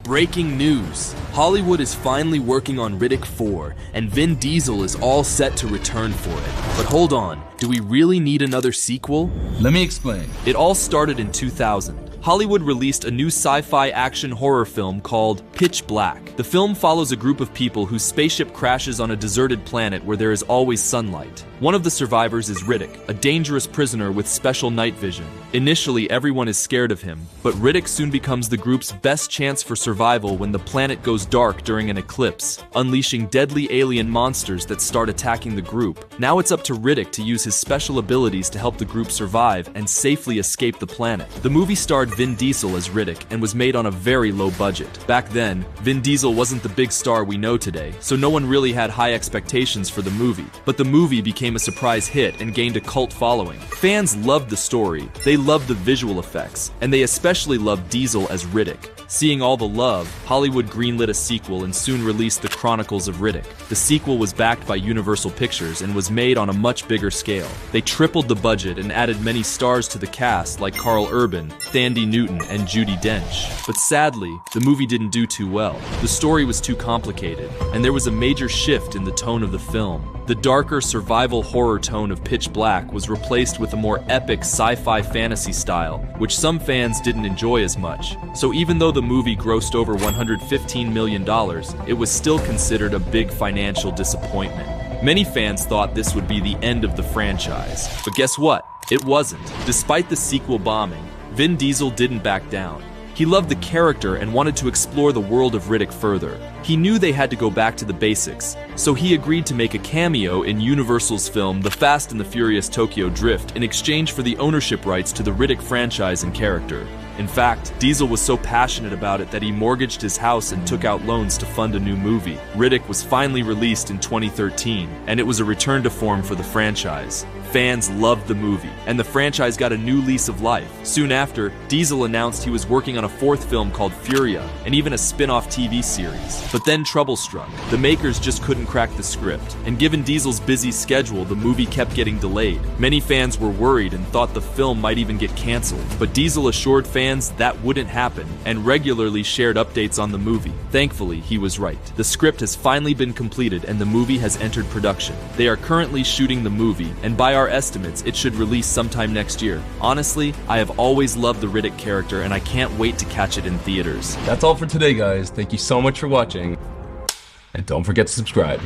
Breaking news! Hollywood is finally working on Riddick 4, and Vin Diesel is all set to return for it. But hold on, do we really need another sequel? Let me explain. It all started in 2000. Hollywood released a new sci-fi action horror film called Pitch Black. The film follows a group of people whose spaceship crashes on a deserted planet where there is always sunlight. One of the survivors is Riddick, a dangerous prisoner with special night vision. Initially, everyone is scared of him, but Riddick soon becomes the group's best chance for survival when the planet goes dark during an eclipse, unleashing deadly alien monsters that start attacking the group. Now it's up to Riddick to use his special abilities to help the group survive and safely escape the planet. The movie starred Vin Diesel as Riddick and was made on a very low budget. Back then, Vin Diesel wasn't the big star we know today, so no one really had high expectations for the movie. But the movie became a surprise hit and gained a cult following. Fans loved the story, they loved the visual effects, and they especially loved Diesel as Riddick. Seeing all the love, Hollywood greenlit a sequel and soon released The Chronicles of Riddick. The sequel was backed by Universal Pictures and was made on a much bigger scale. They tripled the budget and added many stars to the cast like Carl Urban, Thandie Newton, and Judi Dench. But sadly, the movie didn't do too well. The story was too complicated, and there was a major shift in the tone of the film. The darker survival horror tone of Pitch Black was replaced with a more epic sci-fi fantasy style, which some fans didn't enjoy as much. So even though the movie grossed over $115 million, it was still considered a big financial disappointment. Many fans thought this would be the end of the franchise. But guess what? It wasn't. Despite the sequel bombing, Vin Diesel didn't back down. He loved the character and wanted to explore the world of Riddick further. He knew they had to go back to the basics, so he agreed to make a cameo in Universal's film The Fast and the Furious Tokyo Drift in exchange for the ownership rights to the Riddick franchise and character. In fact, Diesel was so passionate about it that he mortgaged his house and took out loans to fund a new movie. Riddick was finally released in 2013, and it was a return to form for the franchise. Fans loved the movie, and the franchise got a new lease of life. Soon after, Diesel announced he was working on a fourth film called Furia, and even a spin-off TV series. But then trouble struck. The makers just couldn't crack the script, and given Diesel's busy schedule, the movie kept getting delayed. Many fans were worried and thought the film might even get canceled, but Diesel assured fans that wouldn't happen, and regularly shared updates on the movie. Thankfully, he was right. The script has finally been completed, and the movie has entered production. They are currently shooting the movie, and by our estimates, it should release sometime next year. Honestly, I have always loved the Riddick character, and I can't wait to catch it in theaters. That's all for today, guys. Thank you so much for watching, and don't forget to subscribe.